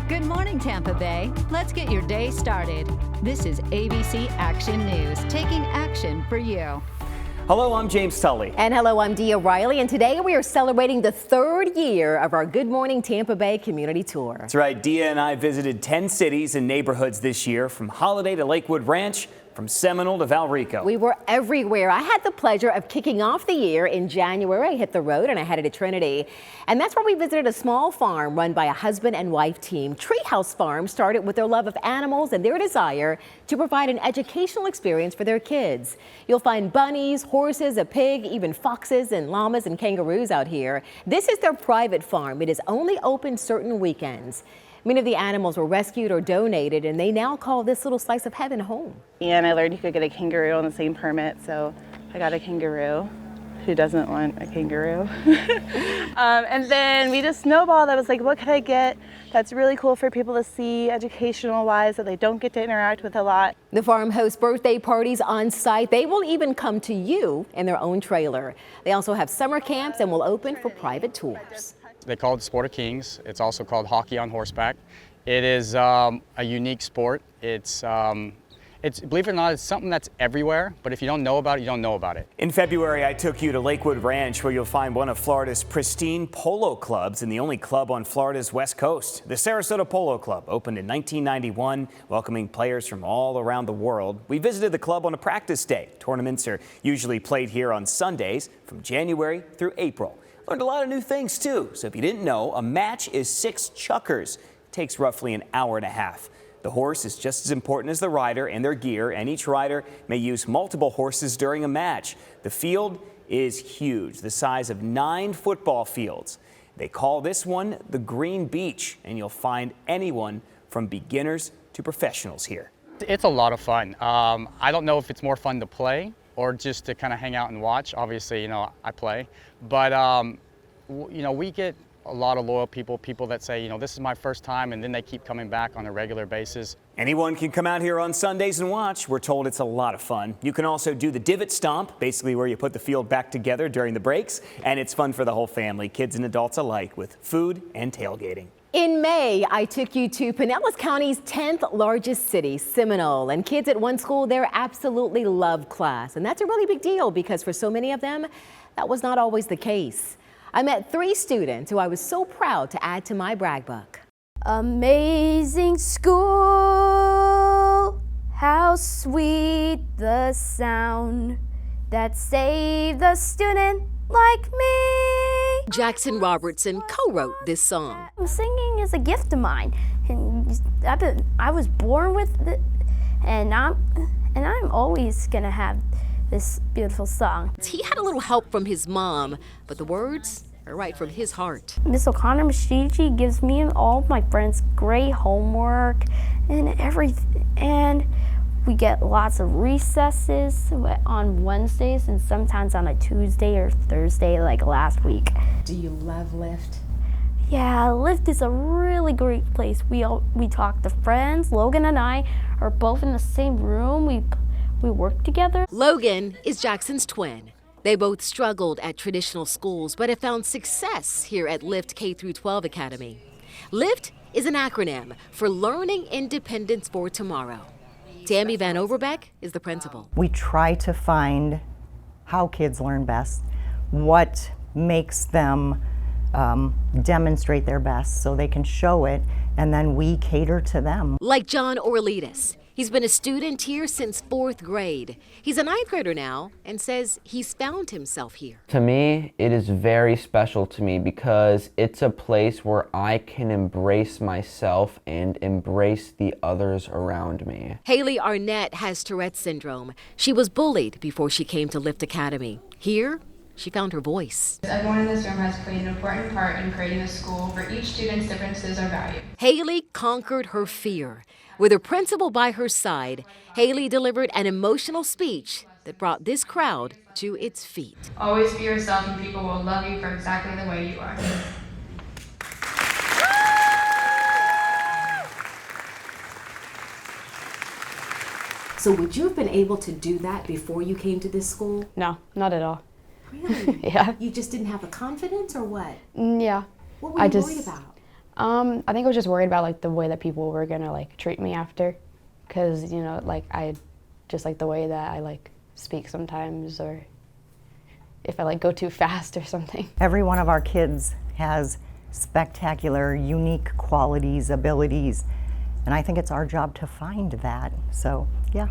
Good morning, Tampa Bay. Let's get your day started. This is ABC Action News, taking action for you. Hello, I'm James Tully. And hello, I'm Dia Riley. And today we are celebrating the 3rd year of our Good Morning Tampa Bay community tour. That's right. Dia and I visited 10 cities and neighborhoods this year, from Holiday to Lakewood Ranch, from Seminole to Valrico. We were everywhere. I had the pleasure of kicking off the year in January. I hit the road and I headed to Trinity. And that's where we visited a small farm run by a husband and wife team. Treehouse Farms started with their love of animals and their desire to provide an educational experience for their kids. You'll find bunnies, horses, a pig, even foxes and llamas and kangaroos out here. This is their private farm. It is only open certain weekends. Many of the animals were rescued or donated, and they now call this little slice of heaven home. And I learned you could get a kangaroo on the same permit, so I got a kangaroo. Who doesn't want a kangaroo? And then we just snowballed. I was like, what could I get that's really cool for people to see educational-wise that they don't get to interact with a lot? The farm hosts birthday parties on site. They will even come to you in their own trailer. They also have summer camps and will open for private tours. They call it the Sport of Kings. It's also called hockey on horseback. It is a unique sport. It's believe it or not, it's something that's everywhere, but if you don't know about it, you don't know about it. In February, I took you to Lakewood Ranch, where you'll find one of Florida's pristine polo clubs and the only club on Florida's west coast. The Sarasota Polo Club opened in 1991, welcoming players from all around the world. We visited the club on a practice day. Tournaments are usually played here on Sundays from January through April. Learned a lot of new things, too. So if you didn't know, a match is 6 chukkers. It takes roughly an hour and a half. The horse is just as important as the rider and their gear, and each rider may use multiple horses during a match. The field is huge, the size of 9 football fields. They call this one the Green Beach, and you'll find anyone from beginners to professionals here. It's a lot of fun. I don't know if it's more fun to play or just to kind of hang out and watch. Obviously, I play. But, we get a lot of loyal people that say, this is my first time, and then they keep coming back on a regular basis. Anyone can come out here on Sundays and watch. We're told it's a lot of fun. You can also do the divot stomp, basically where you put the field back together during the breaks, and it's fun for the whole family, kids and adults alike, with food and tailgating. In May, I took you to Pinellas County's 10th largest city, Seminole, and kids at one school there absolutely love class. And that's a really big deal because for so many of them, that was not always the case. I met 3 students who I was so proud to add to my brag book. Amazing school, how sweet the sound that saved a student like me. Jackson Robertson co-wrote this song. Singing is a gift of mine, and I was born with it, and I'm always gonna have this beautiful song. He had a little help from his mom, but the words are right from his heart. Miss O'Connor Mashiji gives me and all my friends great homework and everything, and we get lots of recesses on Wednesdays and sometimes on a Tuesday or Thursday like last week. Do you love Lyft? Yeah, Lyft is a really great place. We talk to friends. Logan and I are both in the same room. We work together. Logan is Jackson's twin. They both struggled at traditional schools but have found success here at Lyft K-12 Academy. Lyft is an acronym for Learning Independence for Tomorrow. Tammy Van Overbeck is the principal. We try to find how kids learn best, what makes them demonstrate their best so they can show it, and then we cater to them. Like John Orlitis. He's been a student here since 4th grade. He's a 9th grader now and says he's found himself here. To me, it is very special to me because it's a place where I can embrace myself and embrace the others around me. Haley Arnett has Tourette's syndrome. She was bullied before she came to Lyft Academy. Here, she found her voice. Everyone in this room has played an important part in creating a school where each student's differences are valued. Haley conquered her fear. With her principal by her side, Haley delivered an emotional speech that brought this crowd to its feet. Always be yourself and people will love you for exactly the way you are. So would you have been able to do that before you came to this school? No, not at all. Really? Yeah. You just didn't have the confidence or what? Yeah. What were you worried about? I think I was just worried about like the way that people were gonna like treat me after, because you know, like I just like the way that I like speak sometimes, or if I like go too fast or something. Every one of our kids has spectacular, unique qualities, abilities, and I think it's our job to find that. So yeah,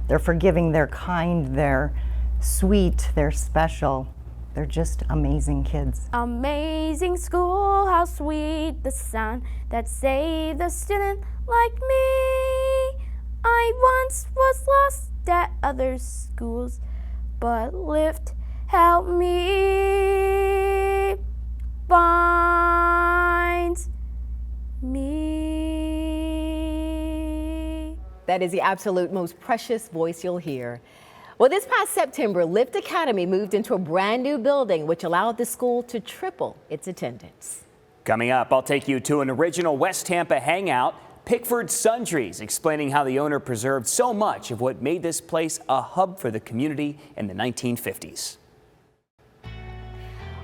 they're forgiving, they're kind, they're sweet, they're special. They're just amazing kids. Amazing school, how sweet the sound that saved a student like me. I once was lost at other schools, but Lyft helped me find me. That is the absolute most precious voice you'll hear. Well, this past September, Lyft Academy moved into a brand new building, which allowed the school to triple its attendance. Coming up, I'll take you to an original West Tampa hangout, Pickfords Sundries, explaining how the owner preserved so much of what made this place a hub for the community in the 1950s.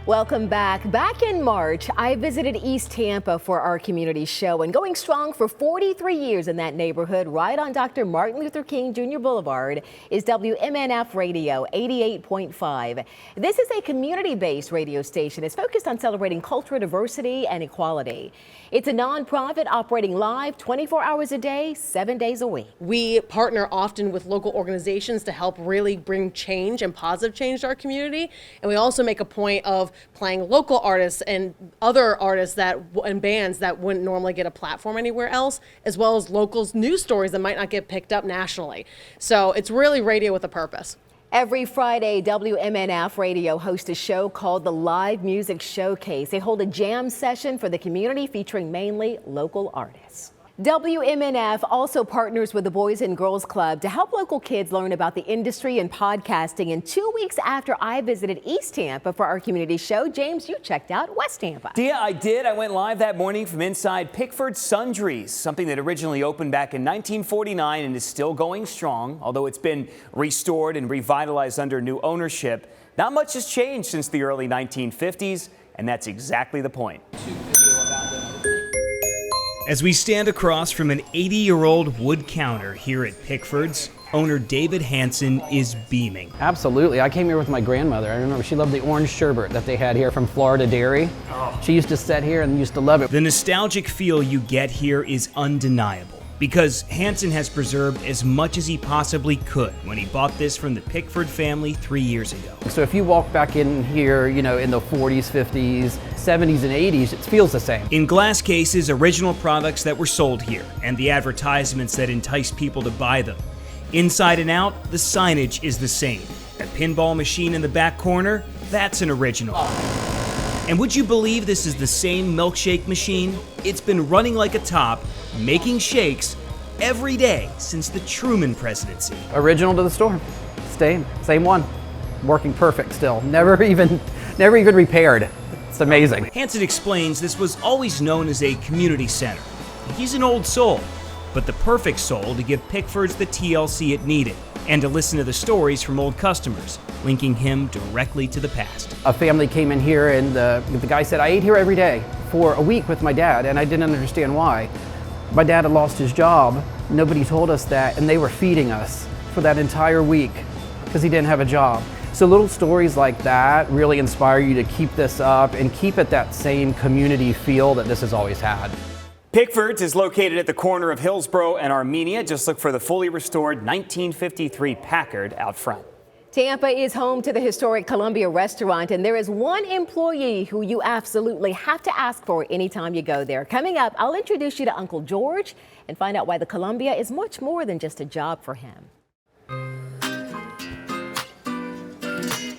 Welcome back. Back in March, I visited East Tampa for our community show, and going strong for 43 years in that neighborhood, right on Dr. Martin Luther King Jr. Boulevard, is WNF Radio 88.5. This is a community-based radio station. It's focused on celebrating cultural diversity and equality. It's a nonprofit operating live 24 hours a day, 7 days a week. We partner often with local organizations to help really bring change and positive change to our community. And we also make a point of playing local artists and other artists and bands that wouldn't normally get a platform anywhere else, as well as local news stories that might not get picked up nationally. So it's really radio with a purpose. Every Friday, WMNF Radio hosts a show called the Live Music Showcase. They hold a jam session for the community featuring mainly local artists. WMNF also partners with the Boys and Girls Club to help local kids learn about the industry and podcasting. And 2 weeks after I visited East Tampa for our community show, James, you checked out West Tampa. Dia, I did. I went live that morning from inside Pickfords Sundries, something that originally opened back in 1949 and is still going strong, although it's been restored and revitalized under new ownership. Not much has changed since the early 1950s, and that's exactly the point. As we stand across from an 80-year-old wood counter here at Pickfords, owner David Hansen is beaming. Absolutely. I came here with my grandmother. I remember she loved the orange sherbet that they had here from Florida Dairy. She used to sit here and used to love it. The nostalgic feel you get here is undeniable, because Hansen has preserved as much as he possibly could when he bought this from the Pickford family 3 years ago. So if you walk back in here, you know, in the 40s, 50s, 70s, and 80s, it feels the same. In glass cases, original products that were sold here, and the advertisements that enticed people to buy them. Inside and out, the signage is the same. That pinball machine in the back corner, that's an original. And would you believe this is the same milkshake machine? It's been running like a top, making shakes every day since the Truman presidency. Original to the store. Same one. Working perfect still. Never even repaired. It's amazing. Hansen explains this was always known as a community center. He's an old soul, but the perfect soul to give Pickfords the TLC it needed, and to listen to the stories from old customers, linking him directly to the past. A family came in here and the guy said, I ate here every day for a week with my dad, and I didn't understand why. My dad had lost his job. Nobody told us that, and they were feeding us for that entire week because he didn't have a job. So little stories like that really inspire you to keep this up and keep it that same community feel that this has always had. Pickfords is located at the corner of Hillsborough and Armenia. Just look for the fully restored 1953 Packard out front. Tampa is home to the historic Columbia restaurant, and there is one employee who you absolutely have to ask for anytime you go there. Coming up, I'll introduce you to Uncle George and find out why the Columbia is much more than just a job for him.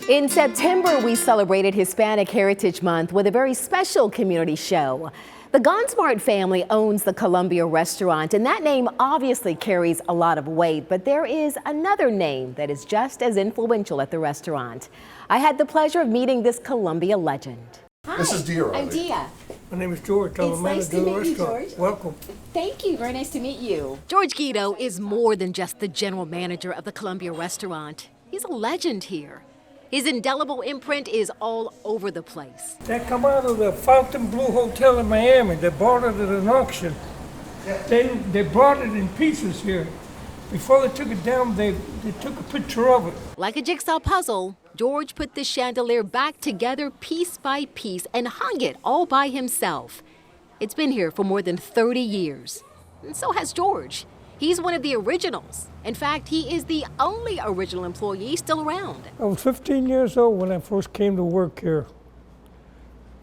In September, we celebrated Hispanic Heritage Month with a very special community show. The Gonsmart family owns the Columbia restaurant, and that name obviously carries a lot of weight, but there is another name that is just as influential at the restaurant. I had the pleasure of meeting this Columbia legend. Hi, this is Dia. I'm Dia. My name is George. I'm a manager of the restaurant. George. Welcome. Thank you. Very nice to meet you. George Guido is more than just the general manager of the Columbia restaurant. He's a legend here. His indelible imprint is all over the place. That come out of the Fontainebleau Hotel in Miami. They bought it at an auction. They brought it in pieces here. Before they took it down, they took a picture of it. Like a jigsaw puzzle, George put the chandelier back together piece by piece and hung it all by himself. It's been here for more than 30 years. And so has George. He's one of the originals. In fact, he is the only original employee still around. I was 15 years old when I first came to work here,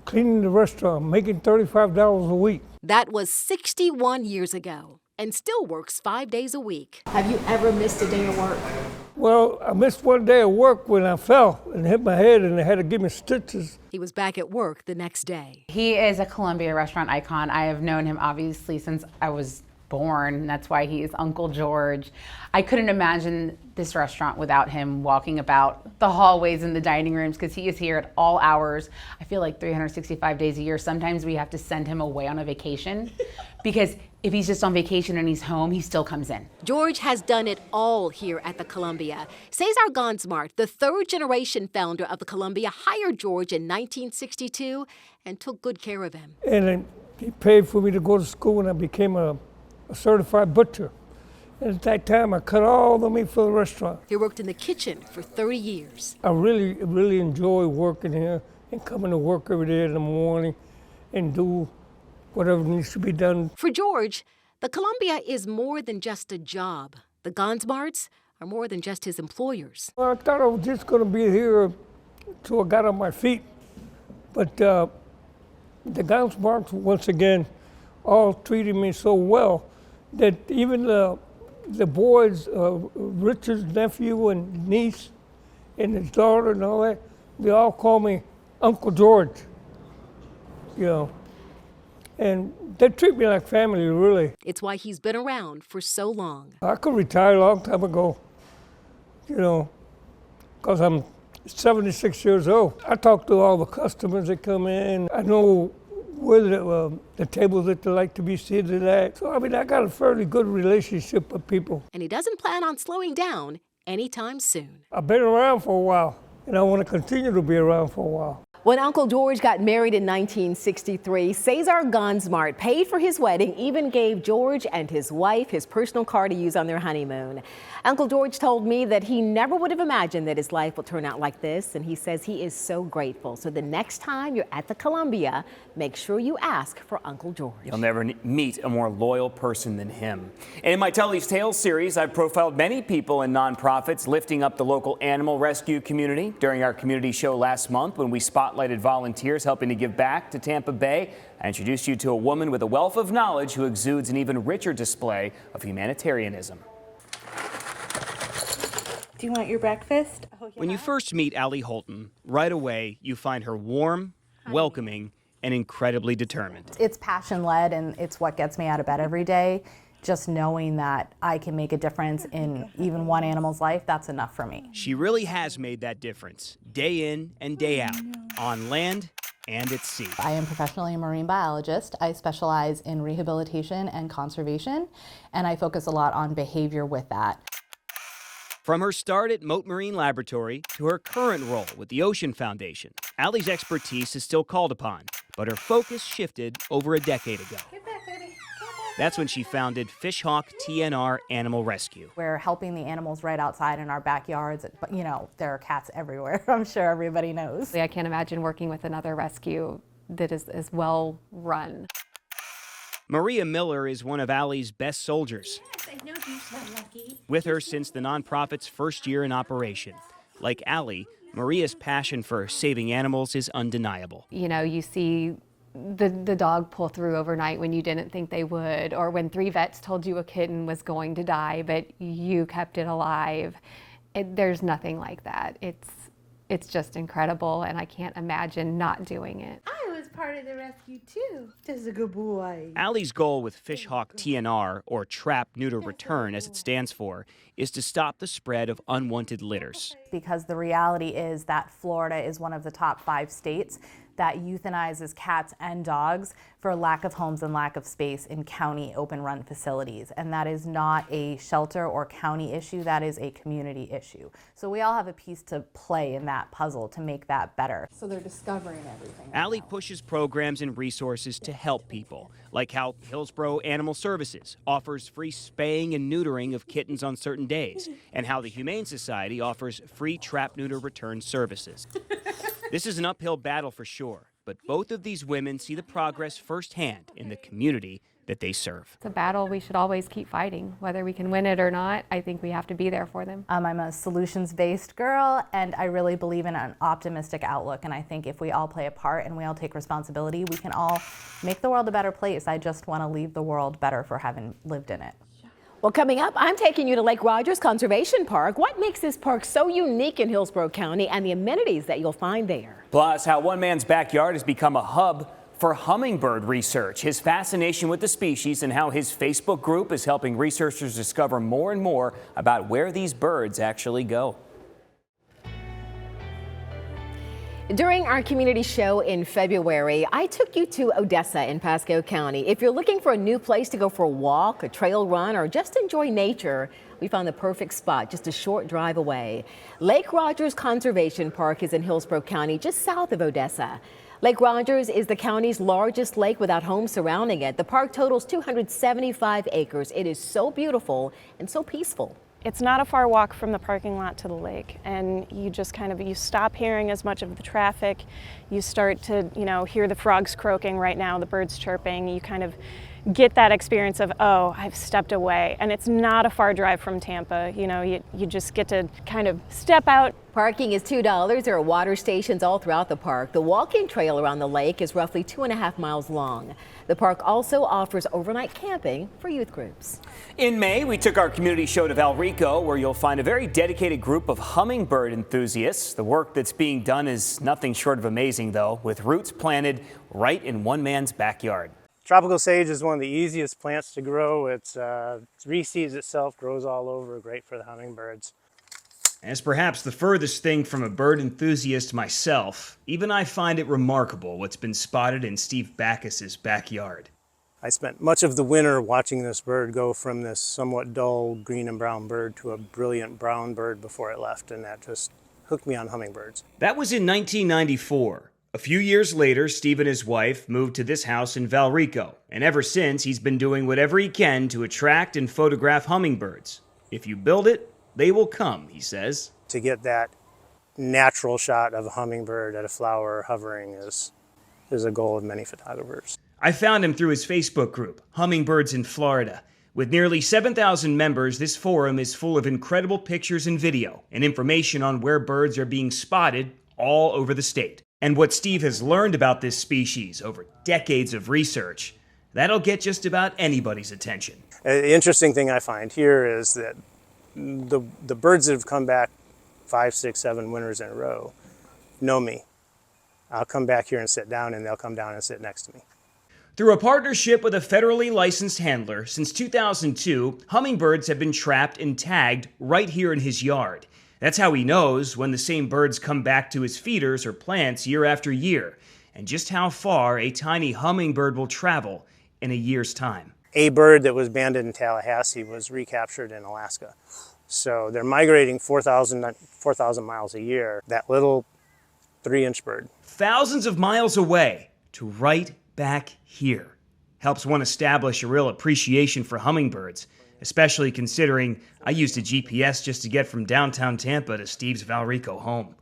cleaning the restaurant, making $35 a week. That was 61 years ago, and still works 5 days a week. Have you ever missed a day of work? Well, I missed one day of work when I fell and hit my head, and they had to give me stitches. He was back at work the next day. He is a Columbia restaurant icon. I have known him obviously since I was born. That's why he is Uncle George. I couldn't imagine this restaurant without him walking about the hallways and the dining rooms, because he is here at all hours. I feel like 365 days a year. Sometimes we have to send him away on a vacation because if he's just on vacation and he's home, he still comes in. George has done it all here at the Columbia. Cesar Gansmart, the third generation founder of the Columbia, hired George in 1962 and took good care of him. And then he paid for me to go to school, and I became a certified butcher. And at that time, I cut all the meat for the restaurant. He worked in the kitchen for 30 years. I really enjoy working here and coming to work every day in the morning and do whatever needs to be done. For George, the Columbia is more than just a job. The Gansmarts are more than just his employers. Well, I thought I was just going to be here until I got on my feet. But the Gansmarts, once again, all treated me so well that even the boys, Richard's nephew and niece and his daughter and all that, they all call me Uncle George, you know. And they treat me like family, really. It's why he's been around for so long. I could retire a long time ago, you know, because I'm 76 years old. I talk to all the customers that come in. I know where the tables that they like to be seated at. So, I mean, I got a fairly good relationship with people. And he doesn't plan on slowing down anytime soon. I've been around for a while, and I want to continue to be around for a while. When Uncle George got married in 1963, Cesar Gansmart paid for his wedding, even gave George and his wife his personal car to use on their honeymoon. Uncle George told me that he never would have imagined that his life would turn out like this, and he says he is so grateful. So the next time you're at the Columbia, make sure you ask for Uncle George. You'll never meet a more loyal person than him. And in my Tell These Tales series, I've profiled many people and nonprofits lifting up the local animal rescue community. During our community show last month, when we spotlighted volunteers helping to give back to Tampa Bay, I introduced you to a woman with a wealth of knowledge who exudes an even richer display of humanitarianism. Do you want your breakfast? Oh, yeah. When you first meet Allie Holton, right away you find her warm, welcoming, and incredibly determined. It's passion-led, and it's what gets me out of bed every day. Just knowing that I can make a difference in even one animal's life, that's enough for me. She really has made that difference, day in and day out, on land and at sea. I am professionally a marine biologist. I specialize in rehabilitation and conservation, and I focus a lot on behavior with that. From her start at Mote Marine Laboratory to her current role with the Ocean Foundation, Allie's expertise is still called upon, but her focus shifted over a decade ago. That's when she founded Fishhawk TNR Animal Rescue. We're helping the animals right outside in our backyards, but you know, there are cats everywhere. I'm sure everybody knows. I can't imagine working with another rescue that is as well run. Maria Miller is one of Allie's best soldiers. Yes, I know you smell lucky. With her since the nonprofit's first year in operation. Like Allie, Maria's passion for saving animals is undeniable. You know, you see the dog pull through overnight when you didn't think they would, or when 3 vets told you a kitten was going to die, but you kept it alive. There's nothing like that. It's just incredible, and I can't imagine not doing it. I was part of the rescue too. Just a good boy. Allie's goal with Fishhawk TNR, or Trap, Neuter, Return as it stands for, is to stop the spread of unwanted litters. Because the reality is that Florida is one of the top 5 states that euthanizes cats and dogs for lack of homes and lack of space in county open-run facilities. And that is not a shelter or county issue, that is a community issue. So we all have a piece to play in that puzzle to make that better. So they're discovering everything. Allie pushes programs and resources to help people, like how Hillsborough Animal Services offers free spaying and neutering of kittens on certain days, and how the Humane Society offers free trap-neuter return services. This is an uphill battle for sure, but both of these women see the progress firsthand in the community that they serve. It's a battle we should always keep fighting. Whether we can win it or not, I think we have to be there for them. I'm a solutions-based girl, and I really believe in an optimistic outlook, and I think if we all play a part and we all take responsibility, we can all make the world a better place. I just want to leave the world better for having lived in it. Well, coming up, I'm taking you to Lake Rogers Conservation Park. What makes this park so unique in Hillsborough County and the amenities that you'll find there? Plus, how one man's backyard has become a hub for hummingbird research, his fascination with the species, and how his Facebook group is helping researchers discover more and more about where these birds actually go. During our community show in February, I took you to Odessa in Pasco County. If you're looking for a new place to go for a walk, a trail run, or just enjoy nature, we found the perfect spot just a short drive away. Lake Rogers Conservation Park is in Hillsborough County, just south of Odessa. Lake Rogers is the county's largest lake without homes surrounding it. The park totals 275 acres. It is so beautiful and so peaceful. It's not a far walk from the parking lot to the lake, and you just you stop hearing as much of the traffic. You start to, hear the frogs croaking right now, the birds chirping. You kind of get that experience of, oh, I've stepped away. And it's not a far drive from Tampa. You just get to kind of step out. Parking is $2. There are water stations all throughout the park. The walking trail around the lake is roughly 2.5 miles long. The park also offers overnight camping for youth groups. In May, we took our community show to Valrico, where you'll find a very dedicated group of hummingbird enthusiasts. The work that's being done is nothing short of amazing, though, with roots planted right in one man's backyard. Tropical sage is one of the easiest plants to grow. It reseeds itself, grows all over, great for the hummingbirds. As perhaps the furthest thing from a bird enthusiast myself, even I find it remarkable what's been spotted in Steve Backus's backyard. I spent much of the winter watching this bird go from this somewhat dull green and brown bird to a brilliant brown bird before it left, and that just hooked me on hummingbirds. That was in 1994. A few years later, Steve and his wife moved to this house in Valrico, and ever since he's been doing whatever he can to attract and photograph hummingbirds. If you build it, they will come, he says. To get that natural shot of a hummingbird at a flower hovering is a goal of many photographers. I found him through his Facebook group, Hummingbirds in Florida. With nearly 7,000 members, this forum is full of incredible pictures and video and information on where birds are being spotted all over the state. And what Steve has learned about this species over decades of research, that'll get just about anybody's attention. The interesting thing I find here is that the birds that have come back 5, 6, 7 winters in a row know me. I'll come back here and sit down, and they'll come down and sit next to me. Through a partnership with a federally licensed handler, since 2002, hummingbirds have been trapped and tagged right here in his yard. That's how he knows when the same birds come back to his feeders or plants year after year, and just how far a tiny hummingbird will travel in a year's time. A bird that was banded in Tallahassee was recaptured in Alaska. So they're migrating 4,000 miles a year, that little 3-inch bird. Thousands of miles away to right back here. Helps one establish a real appreciation for hummingbirds, especially considering I used a GPS just to get from downtown Tampa to Steve's Valrico home.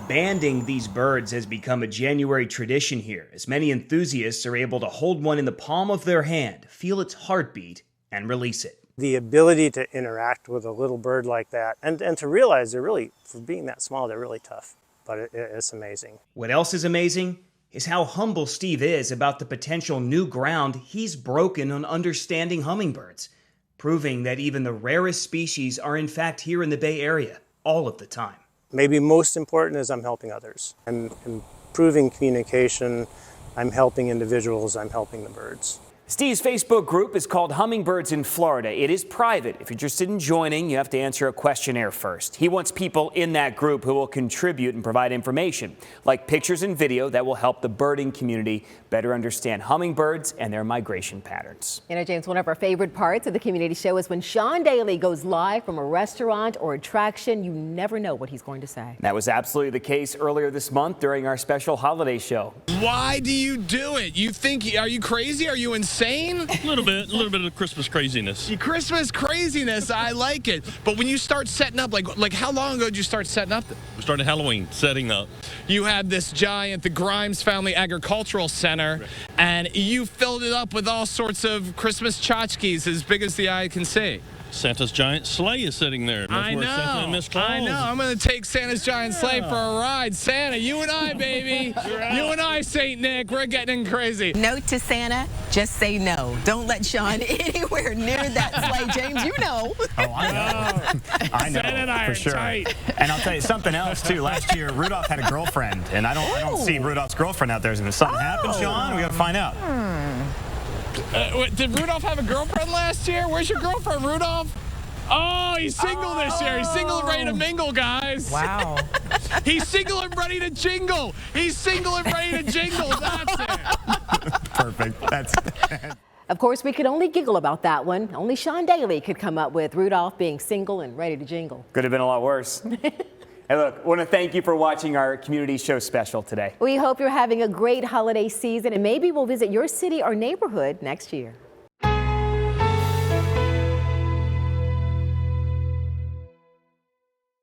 Banding these birds has become a January tradition here, as many enthusiasts are able to hold one in the palm of their hand, feel its heartbeat, and release it. The ability to interact with a little bird like that, and to realize they're really, for being that small, they're really tough, but it's amazing. What else is amazing is how humble Steve is about the potential new ground he's broken on understanding hummingbirds, proving that even the rarest species are in fact here in the Bay Area, all of the time. Maybe most important is I'm helping others. I'm improving communication, I'm helping individuals, I'm helping the birds. Steve's Facebook group is called Hummingbirds in Florida. It is private. If you're interested in joining, you have to answer a questionnaire first. He wants people in that group who will contribute and provide information, like pictures and video that will help the birding community better understand hummingbirds and their migration patterns. You know, James, one of our favorite parts of the community show is when Sean Daly goes live from a restaurant or attraction. You never know what he's going to say. That was absolutely the case earlier this month during our special holiday show. Why do you do it? You think, are you crazy? Are you insane? A little bit of Christmas craziness. Christmas craziness, I like it. But when you start setting up, like how long ago did you start setting up? We started Halloween, setting up. You had this giant, the Grimes Family Agricultural Center, right, and you filled it up with all sorts of Christmas tchotchkes as big as the eye can see. Santa's giant sleigh is sitting there. I know. Santa and Miss Claus. I know. I'm going to take Santa's giant sleigh for a ride. Santa, you and I, baby. You and I, St. Nick. We're getting crazy. Note to Santa, just say no. Don't let Sean anywhere near that sleigh, James. You know. Oh, I know. I know, Santa and I for are sure. tight. And I'll tell you something else, too. Last year, Rudolph had a girlfriend, and I don't see Rudolph's girlfriend out there. If something happened, Sean, we got to find out. Did Rudolph have a girlfriend last year? Where's your girlfriend, Rudolph? Oh, he's single this year. He's single and ready to mingle, guys. Wow. He's single and ready to jingle. He's single and ready to jingle. That's it. Perfect. That's Of course, we could only giggle about that one. Only Sean Daly could come up with Rudolph being single and ready to jingle. Could have been a lot worse. Hey, look, I want to thank you for watching our community show special today. We hope you're having a great holiday season, and maybe we'll visit your city or neighborhood next year.